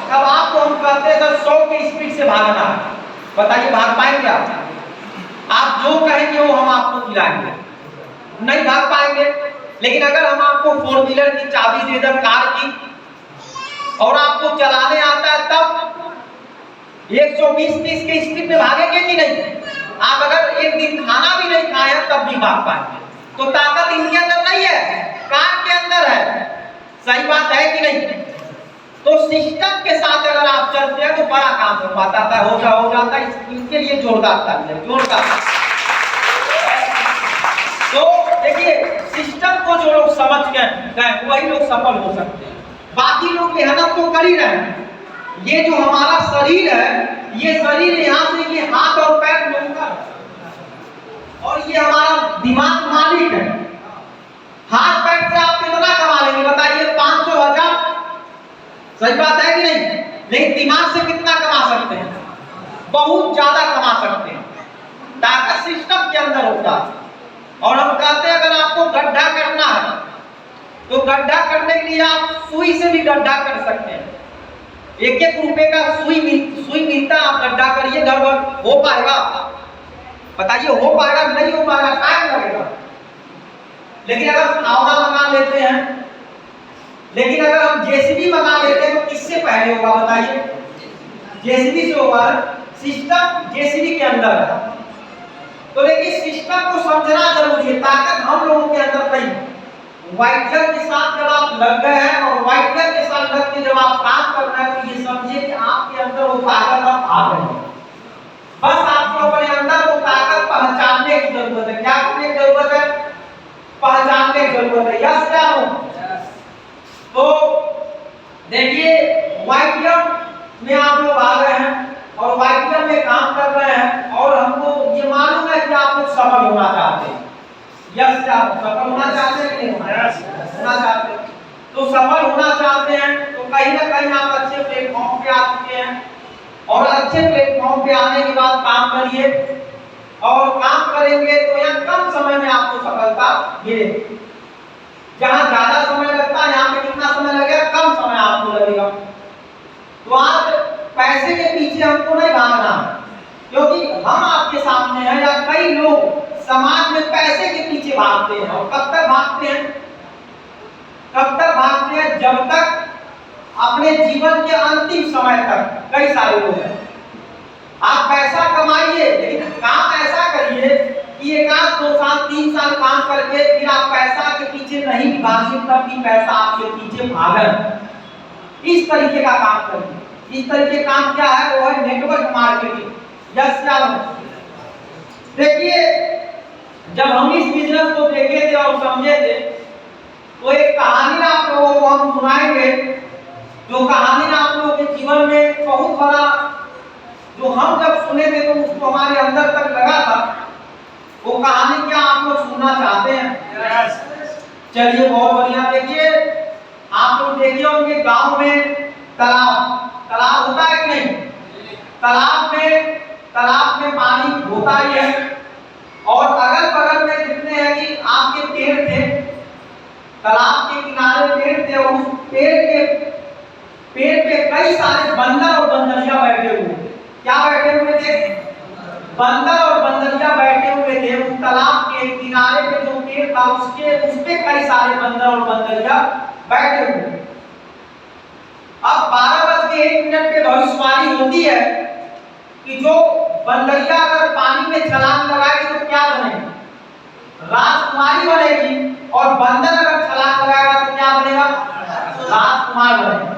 अब आपको हम कहते हैं 100 की स्पीड से भागना है, बताइए भाग पाएंगे आप? आप जो कहेंगे वो हम आपको दिलाएंगे, नहीं भाग पाएंगे। लेकिन अगर हम आपको 4 व्हीलर की चाबी दे दें, कार की, और आपको चलाने आता है, तब 120-130 की स्पीड में भागेंगे कि नहीं? आप अगर एक दिन खाना भी नहीं खाए तब भी भाग पाएंगे। तो ताकत इनके अंदर नहीं है, कार के अंदर है। सही बात है कि नहीं? तो सिस्टम के साथ अगर आप चलते हैं तो बड़ा काम हो पाता है, हो जाता है। इनके लिए जोरदार तालियां, जोरदार। तो देखिए, सिस्टम को जो लोग समझ गए वही लोग सफल हो सकते हैं। बाकी लोग मेहनत तो कर ही रहे हैं। ये जो हमारा शरीर है, ये शरीर यहाँ से ये हाथ और पैर मिलकर, और ये हमारा दिमाग मालिक है। हाथ पैर से आप कितना कमा लेंगे बताइए? 500-1000। सही बात है कि नहीं? लेकिन दिमाग से कितना कमा सकते हैं? बहुत ज्यादा कमा सकते हैं। ताकत सिस्टम के अंदर होता है। और हम कहते हैं अगर आपको गड्ढा करना है तो गड्ढा करने के लिए आप सुई से भी गड्ढा कर सकते हैं। 1-1 रुपए का सुई मिलता, आप गड्ढा करिए, घर भर हो पाएगा? बताइए हो पाएगा? नहीं हो पाएगा, टाइम लगेगा। लेकिन अगर फावड़ा मंगा लेते हैं, लेकिन अगर हम जेसीबी मंगा लेते हैं तो किससे पहले होगा बताइए? जेसीबी से होगा। सिस्टम जेसीबी के अंदर है। तो लेकिन सिस्टम को समझना जरूरी है। ताकत हम लोगों के अंदर नहीं। व्हाइट कलर के साथ जब आप लग गए हैं और व्हाइट कलर के साथ लग के जब आप काम कर रहे हैं तो ये समझिए कि आपके अंदर वो ताकत अब आ गई है। बस आपको अपने अंदर वो ताकत पहचानने की जरूरत है। क्या करने की जरूरत है? पहचानने की जरूरत है। यस क्या हो? तो देखिए, वाइटियम में आप लोग आ गए हैं और वाइटियम में काम कर रहे हैं, और हमको ये मालूम है कि आप लोग सफल होना चाहते हैं। यस क्या हो? सफल होना चाहते हैं कि नहीं होना चाहते? तो सफल होना चाहते हैं तो कहीं ना कहीं आप अच्छे प्लेटफॉर्म पे आ चुके हैं, और अच्छे प्लेटफॉर्म पे आने के बाद काम करिए, और काम करेंगे तो यहाँ कम समय में आपको सफलता मिलेगी। जहां ज्यादा समय लगता है, यहाँ पे कितना समय लगेगा? कम समय आपको लगेगा। तो आज पैसे के पीछे हमको नहीं भागना, क्योंकि हम आपके सामने हैं, या कई लोग समाज में पैसे के पीछे भागते हैं। और कब तक भागते हैं? कब तक भागते हैं? जब तक अपने जीवन के अंतिम समय तक। कई सारे लोग हैं। आप पैसा कमाइए, लेकिन काम ऐसा करिए कि 1 आध 2 साल 3 साल काम करके फिर आप पैसा के पीछे नहीं भागिए, तब भी पैसा आपके पीछे भागे। इस तरीके का काम करिए। इस तरीके का काम क्या है? वो है नेटवर्क मार्केटिंग। यस क्या? देखिए, जब हम इस बिजनेस को देखे थे और समझे थे, तो एक कहानी आप लोगों को हम सुनाएंगे, जो कहानी आप लोगों के जीवन में बहुत बड़ा, जो हम जब सुने थे तो उसको हमारे अंदर तक लगा था। वो कहानी क्या आप लोग सुनना चाहते हैं? चलिए, बहुत बढ़िया। देखिए, आप लोग देखिए होंगे गांव में तालाब होता है कि नहीं? तालाब में पानी होता ही है, और अगल बगल में जितने हैं कि आपके पेड़ थे, तालाब के किनारे पेड़ थे, और उस पेड़ पे कई सारे बंदर और बंदरिया बैठे हुए थे। क्या बैठे हुए थे? बंदर और बंदरिया बैठे हुए थे। उस तालाब के किनारे पे जो पेड़ था उस पे कई सारे बंदर और बंदरिया बैठे हुए। अब 12:01 पे भविष्यवाणी होती है कि जो बंदरिया अगर पानी में छलांग लगाएगी तो क्या बनेगी? राजकुमारी बनेगी, और बंदर अगर छलांग लगाएगा तो क्या बनेगा? राजकुमार बनेगा।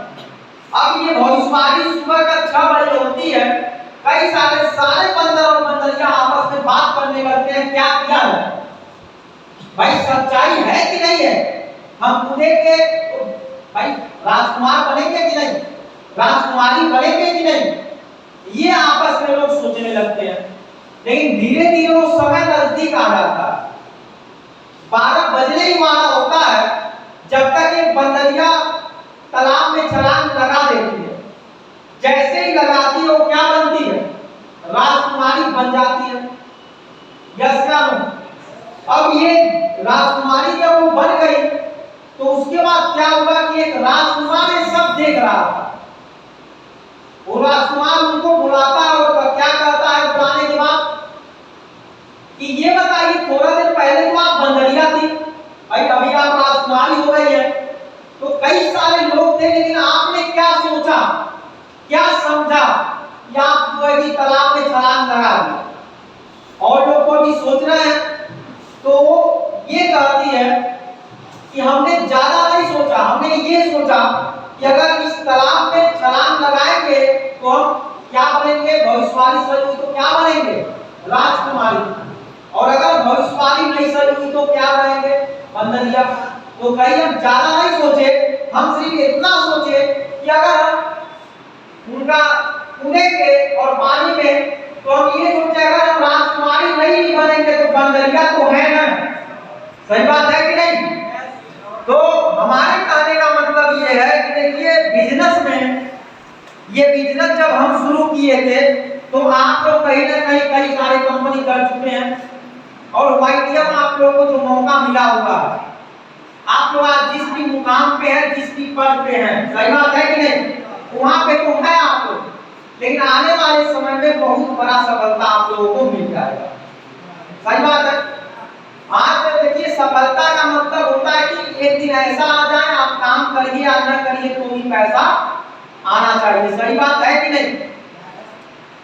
अब ये भविष्यवाणी सुबह का 6 बजे होती है। कई सारे बंदर और बंदरिया आपस में बात करने लगते हैं, क्या किया है भाई? सच्चाई है कि नहीं है? हम कूदेंगे तो भाई राजकुमार बनेंगे कि नहीं? राजकुमारी बनेंगे कि नहीं? ये आपस में लोग सोचने लगते हैं। लेकिन धीरे धीरे वो समय नजदीक आ जाता है। 12 बजने ही वाला होता है, जब तक एक बंदरिया तालाब में छलांग लगा देती है। जैसे ही लगाती है वो क्या बनती है? राजकुमारी बन जाती है। यस क्या? अब ये राजकुमारी जब वो बन गई तो उसके बाद क्या हुआ कि एक राजकुमार ये सब देख रहा था। वो राजकुमार उनको बुलाता है और क्या कहता है बुलाने के बाद कि ये बताइए थोड़ा दिन पहले तो आप बंदरिया थी, भाई अभी आप राजकुमारी हो गई है, तो कई सारे लोग थे, लेकिन आपने क्या सोचा, क्या समझा कि आप जो है कि तालाब में छलांग लगा दी। और लोग को भी सोच रहे हैं, तो ये कहती है कि हमने ज्यादा नहीं सोचा, हमने ये सोचा कि अगर इस तालाब में छलांग लगाएंगे तो हम क्या बनेंगे, भविष्यवाणी सही हुई तो क्या बनेंगे, राजकुमारी, और अगर भविष्यवाणी नहीं सही हुई तो क्या बनेंगे, बंदरिया। तो कहीं हम ज्यादा नहीं सोचे, हम सिर्फ इतना सोचे कि अगर हम उनका कूदेंगे और पानी में तो हम ये सोचे अगर हम राजकुमारी नहीं बनेंगे तो बंदरिया तो है ना, सही बात है कि नहीं। तो हमारे कहने का मतलब ये है कि देखिए बिजनेस में, ये बिजनेस जब हम शुरू किए थे तो आप लोग कहीं ना कहीं कई सारे कंपनी कर चुके हैं, और वाईटीएम आप लोगों को जो मौका मिला हुआ, आप लोग आज जिस भी मुकाम पे हैं, जिस भी पद पे हैं, सही बात है कि नहीं, वहां पे तो है आप लोग, लेकिन आने वाले समय में बहुत बड़ा सफलता आप लोगों को मिल जाएगा, सही बात है। आज देखिए सफलता का मतलब होता है कि एक दिन ऐसा आ जाए आप काम करिए या न करिए तो भी पैसा आना चाहिए, सही बात है कि नहीं।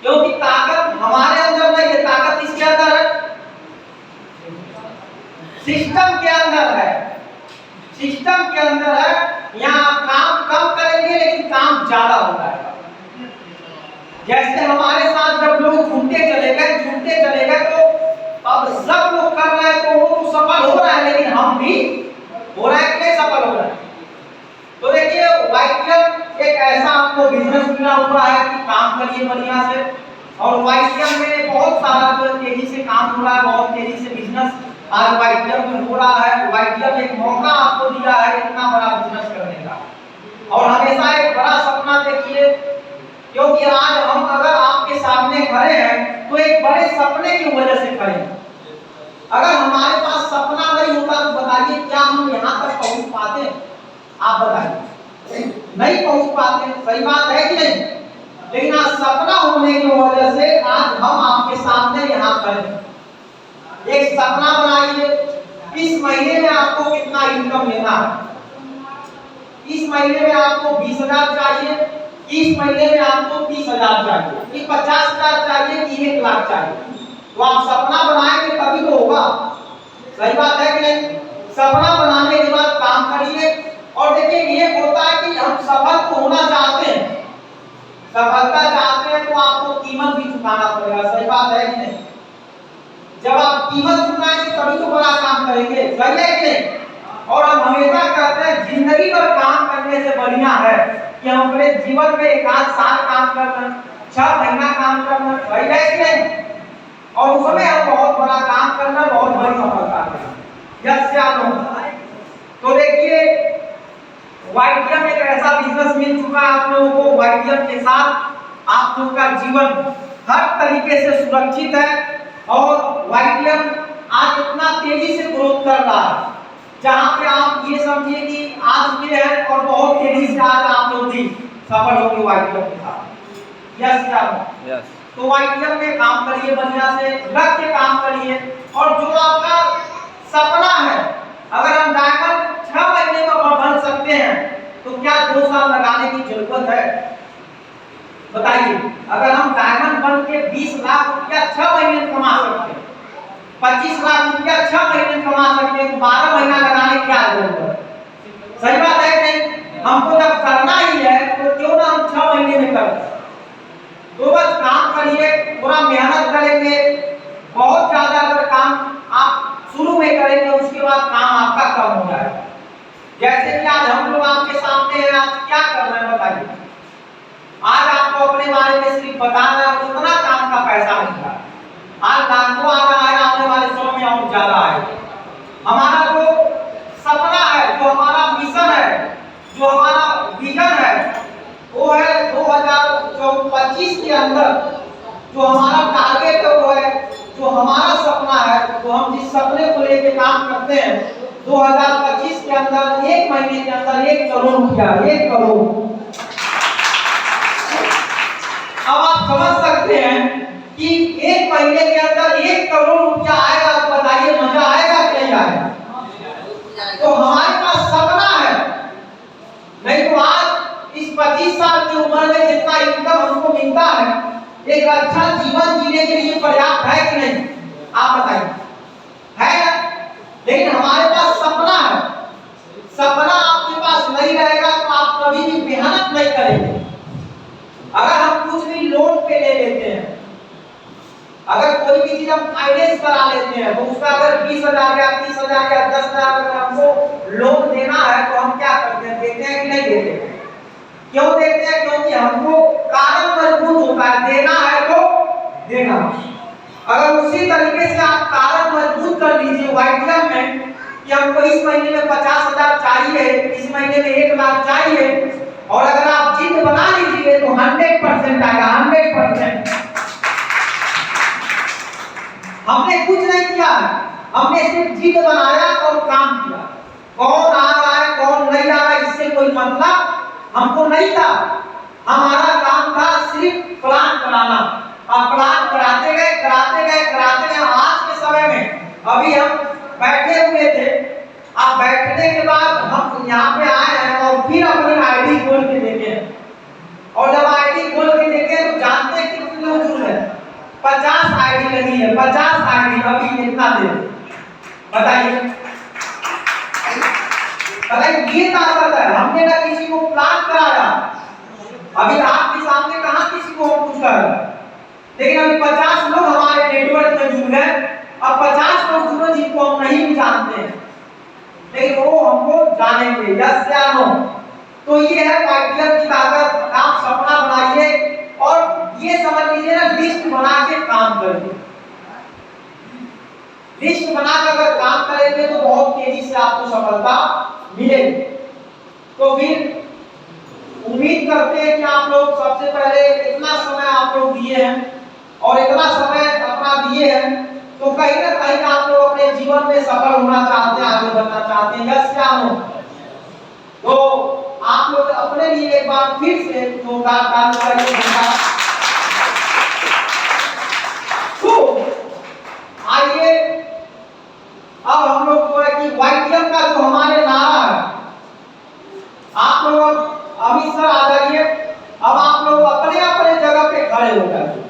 क्योंकि ताकत हमारे अंदर नहीं है, ताकत किसके अंदर है, सिस्टम के अंदर है, सिस्टम के अंदर है। यहाँ आप काम कम करेंगे लेकिन काम ज्यादा होता है। जैसे हमारे साथ जब लोग झूठे चले गए तो अब सब लोग कर रहे हैं तो वो तो सफल हो रहा है, लेकिन हम भी हो रहा है कि नहीं सफल हो रहा है। तो देखिए वाईटीएम एक ऐसा आपको बिजनेस मिला हुआ है कि काम करिए बढ़िया से, और वाईटीएम में बहुत सारा जो तेजी से काम हो रहा है, बहुत तेजी से बिजनेस आज वाईटीएम में हो रहा है। वाईटीएम एक मौका आपको दिया है इतना बड़ा बिजनेस करने का, और हमेशा एक बड़ा सपना देखिए, क्योंकि आज हम अगर आपके सामने खड़े हैं तो एक बड़े सपने की वजह से खड़े हैं। अगर हमारे पास सपना नहीं होता तो बताइए क्या हम यहाँ तक पहुँच पाते, आप बताइए, नहीं पहुँच पाते, सही बात है कि नहीं। लेकिन आज सपना होने की वजह से आज हम आपके सामने यहाँ खड़े हैं। एक सपना बनाइए, इस महीने में आपको कितना इनकम लेना है, इस महीने में आपको 20,000 चाहिए, इस महीने में आपको 30,000 चाहिए, कि 50,000 चाहिए, कि 1 लाख चाहिए। तो आप सपना बनाएंगे तभी तो होगा, सही बात है कि नहीं। सपना बनाने के बाद काम करिए, और देखिए ये होता है कि हम सफल तो होना चाहते हैं, सफलता चाहते हैं तो आपको कीमत भी चुकाना पड़ेगा, सही बात है कि नहीं। जब आप कीमत चुकाएंगे तभी तो बड़ा काम करेंगे, सही है कि नहीं। और हम हमेशा कहते हैं जिंदगी भर काम करने से बढ़िया है कि हम अपने जीवन में 1 साल काम करना, 6 महीना काम करना, सही है कि नहीं, और उसमें हम बहुत बड़ा काम करना, बहुत बड़ी सफलता करना। तो देखिए वाईटीएम एक ऐसा बिजनेस मिल चुका है आप लोगों को, वाईटीएम के साथ आप लोगों का जीवन हर तरीके से सुरक्षित है, और वाईटीएम आज इतना तेजी से ग्रोथ कर रहा है, जहां पे आप ये समझिए कि आज ये है और बहुत तेजी से आज आप लोग भी सफल होंगे वाईटीएम के साथ। यस क्या? तो वाईटीएम में काम करिए, बढ़िया से लग के काम करिए, और जो आपका सपना है, अगर हम डायमंड 6 महीने में बन सकते हैं तो क्या 2 साल लगाने की जरूरत है, बताइए। अगर हम डायमंड बन के 20 लाख रुपया 6 महीने में कमा सकते हैं, 25 लाख रुपया 6 महीने में कमा सकते हैं, तो 12 महीना लगाने की क्या जरूरत है, सही बात है कि नहीं। हमको जब करना ही है तो क्यों ना हम 6 महीने में करें। तो बस काम करिए, पूरा मेहनत करेंगे, बहुत ज्यादा अगर काम आप शुरू में करेंगे उसके बाद काम आपका कम हो जाएगा। जैसे कि आज हम लोग आपके सामने हैं, आज क्या कर रहे हैं बताइए। आज आपको अपने बारे में सिर्फ बताना है, उतना काम का पैसा मिलता है। आज लाखों आ रहा है, आने वाले समय में और ज्यादा आएगा। हमारा जो सपना है, जो हमारा मिशन है, जो हमारा विजन है, वो है 2025 के अंदर जो हमारा टारगेट है, वो है जो हमारा सपना है, तो हम जिस सपने को लेके काम करते हैं 2025 के अंदर 1 महीने के अंदर 1 करोड़ रुपया, 1 करोड़ आप समझ सकते हैं कि एक महीने के अंदर 1 करोड़ रुपया आएगा, तो बताइए मजा आएगा कि नहीं आएगा? तो हमारे पास सपना है, नहीं तो आज इस 25 साल की उम्र में जितना इनकम हमको मिलता है, एक अच्छा जीवन जीने के लिए पर्याप्त है कि नहीं? आप बताइए, है ना? लेकिन हमारे पास सपना है। सपना आपके पास नहीं रहेगा तो आप कभी भी मेहनत नहीं करेंगे। अगर हम कुछ भी लोन पे ले लेते हैं, अगर कोई भी चीज हम फाइनेंस करा लेते हैं, तो उसका अगर 20,000 या 30,000 या 10,000 अगर हमको लोन देना है, तो हम क्या करते हैं? देते हैं कि नहीं देते? क्यों देते हैं? क्योंकि हमको कारण मजबूत होता है, देना है तो देना। अगर उसी तरीके से आप कारण मजबूत कर लीजिए वाइटियम में कि हमको इस महीने में 50,000 चाहिए, इस महीने में 1 लाख चाहिए, और अगर आप जिद बना लीजिए तो 100% आएगा, 100%। हमने कुछ नहीं किया, हमने सिर्फ जिद बनाया और काम किया। कौन आ रहा है कौन नहीं आ रहा है इससे कोई मतलब हमको नहीं था। हमारा काम था सिर्फ प्लान बनाना, और प्लान कराते गए कराते गए कराते गए। आज के समय में अभी हम बैठे हुए थे, अब बैठने के बाद हम यहाँ पे आए हैं और फिर अपनी आईडी खोल के देखे, और जब आईडी खोल के देखे तो जानते हैं कितने लोग जुड़ हैं? 50 आईडी लगी है, 50 आईडी अभी इतना दे बताइए। ये ताकत है, हमने ना किसी को प्लान कराया, अभी आपके सामने कहाँ किसी को हम कुछ कर, लेकिन अभी 50 लोग हमारे नेटवर्क में जुड़ गए। अब 50 लोग जुड़े जिनको हम नहीं भी जानते हैं, लेकिन वो हमको जानेंगे, यस या नो। तो ये है वाइटियम की ताकत। आप सपना बनाइए और ये समझ लीजिए ना, लिस्ट बना के काम करिए। लिस्ट बनाकर अगर काम करेंगे तो बहुत तेजी से आपको सफलता मिलेगी। तो फिर उम्मीद करते हैं कि आप लोग सबसे पहले इतना समय आप लोग दिए हैं और इतना समय अपना दिए हैं, तो कहीं ना कहीं आप लोग अपने जीवन में सफल होना चाहते हैं, आगे बढ़ना चाहते हैं, यस या नो? तो आप लोग अपने लिए एक बार फिर से जोरदार ताली बजाइए। तो आइए अब हम लोग जो है कि वाइटियम का जो हमारे नारा है, आप लोग अभी सर आ जाइए। अब आप लोग अपने अपने जगह पे खड़े हो जाइए।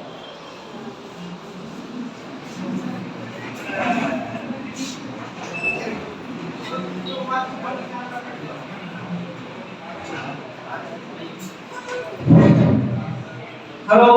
हेलो।